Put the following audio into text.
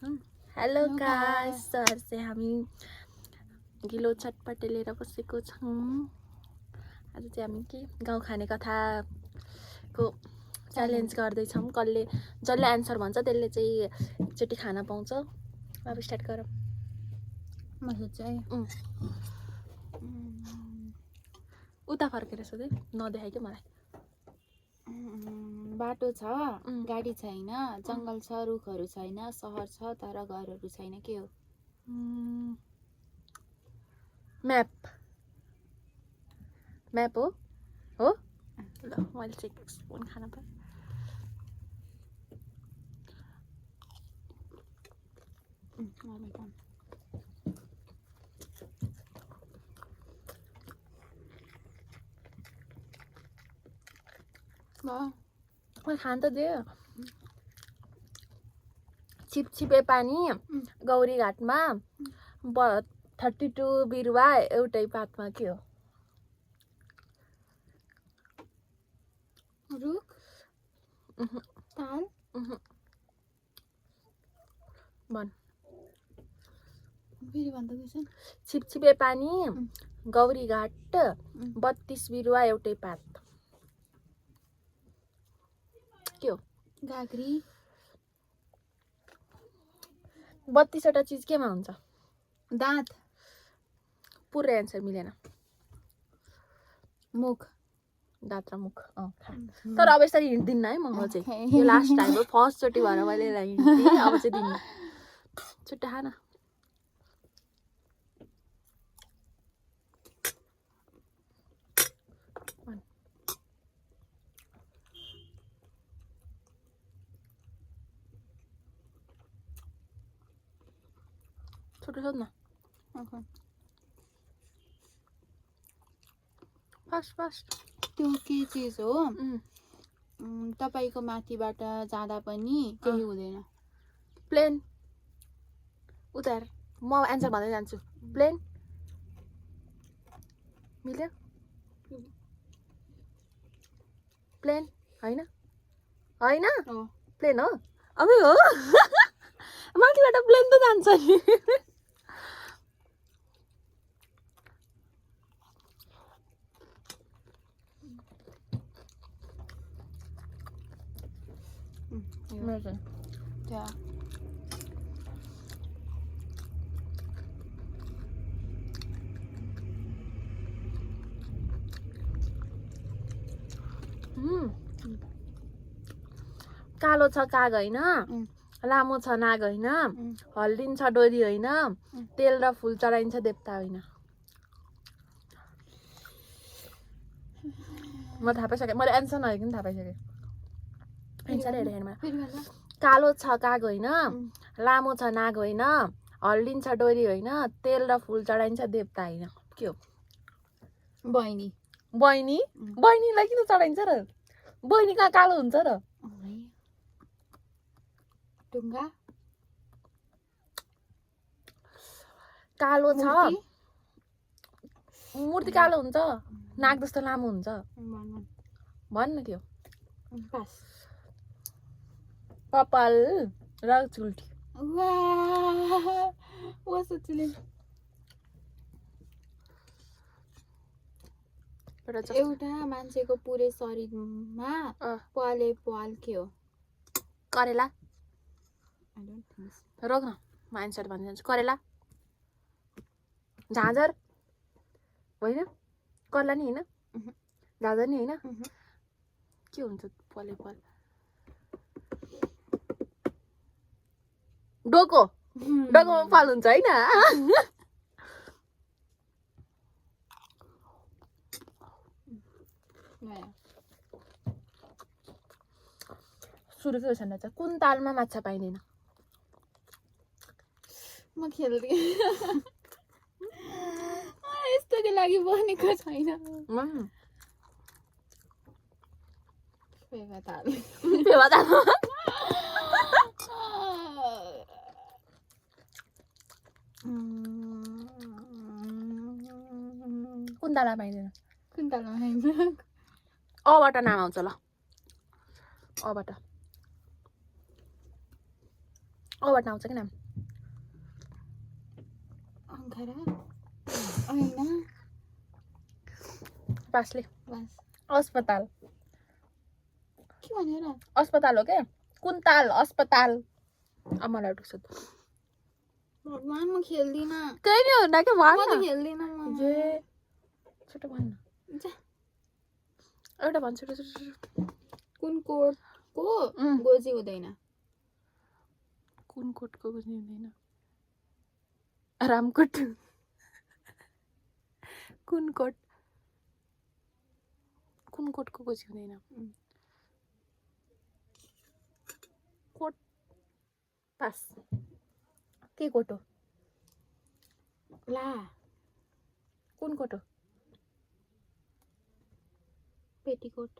Hello guys, सहर से हामी गिलो चटपटे लिएर बसेको छौँ। आज चाहिँ हामी के गाउँ खाने कथाको च्यालेन्ज गर्दैछौँ। जसले एन्सर भन्छ त्यसले चाहिँ एकचोटि खाना पाउँछ। अब स्टार्ट गरौँ। म सोध्छु है। उता फर्केर सोधे नदेखाइ के मलाई। बाटो छ, गाडी छैन, जङ्गल छ, रुखहरू छैन, सहर छ तर घरहरू छैन, के हो? म्याप हो? हो? ल मैले चाहिँ एक स्पुन खाना पाएँ। मैले खान त दियो। छिपछिपे पानी गौरी घाटमा 32 बिरुवा एउटै पातमा, के हो? रुख, ताल, भन। फेरि भन्दा क्वेसन। छिपछिपे पानी गौरी घाट 32 बिरुवा एउटै पात, के हो? गाग्री। 32 वटा चिज केमा हुन्छ? दाँत। पुरै एन्सर मिलेन। मुख। दाँत र मुख। तर अब यसरी हिन्ट दिन्न है म चाहिँ। यो लास्ट टाइम हो, फर्स्ट चोटि भएर मैले यसलाई हिन्ट दिएँ। अब चाहिँ दिन्न। छुट्टा खाना। छोटो सोध्न। फास्ट। त्यो के चिज हो? तपाईको माथिबाट जाँदा पनि केही हुँदैन। प्लेन। उतार। म एन्सर भन्दै जान्छु। प्लेन। मिल्यो? प्लेन होइन? होइन? प्लेन हो? अबे हो? माथिबाट प्लेन त जान्छ नि। कालो छ काग होइन, लामो छ नाग होइन, हल्दिन्छ डोरी होइन, तेल र फुल चढाइन्छ देवता होइन। म थाहा पाइसकेँ। मैले एन्सर नहेरिकन थाहा पाइसकेँ। एन्सर हेरेँ हेर्नु। कालो छ काग होइन, लामो छ नाग होइन, हल्दिन्छ डोरी होइन, तेल र फुल चढाइन्छ देवता होइन, के हो? बहिनी। बहिनी? बहिनीलाई किन चढाइन्छ र? बहिनी कहाँ कालो हुन्छ र? ढुङ्गा। कालो छ। मूर्ति कालो हुन्छ, नाग जस्तो लामो हुन्छ। भन्न के हो? कपाल र चुल्ठी। एउटा मान्छेको पुरै शरीरमा पाले पाल के हो? करेला। रोक्न, म एन्सर भन्न जान्छु। करेला। झाँझर होइन? करेला नि होइन? झाँझर नि होइन? के हुन्छ पाले पाल? डोको। डोकोमा पाल हुन्छ होइन? सुरु के क्वेसन रहेछ? कुन तालमा माछा पाइँदैन? म खेल्दै यस्तोको लागि बनेको छैन। फेवा ताल। कुन तालमा पाइँदैन? कुन तालमा पाइँदैन? अबाट नाम आउँछ। ल अबाट कबाट आउँछ कि नाम अङ्खरा होइन पासले बस अस्पताल के भनेर अस्पताल हो क्या कुन्ताल अस्पताल मलाई एउटा सोध भगवान म खेल्दिन त्यही नि हो न के म त भन्न खेल्दिन म जे छोटो भन्न जा। एउटा भन्छु छोटो छोटो कुन कोटको गोजी हुँदैन कुन कोटको बुझ्ने हुँदैन रामकोट कुन कोटको गोजी हुँदैन कोट पास के कोट हो ला कुन कोट हो पेटीकोट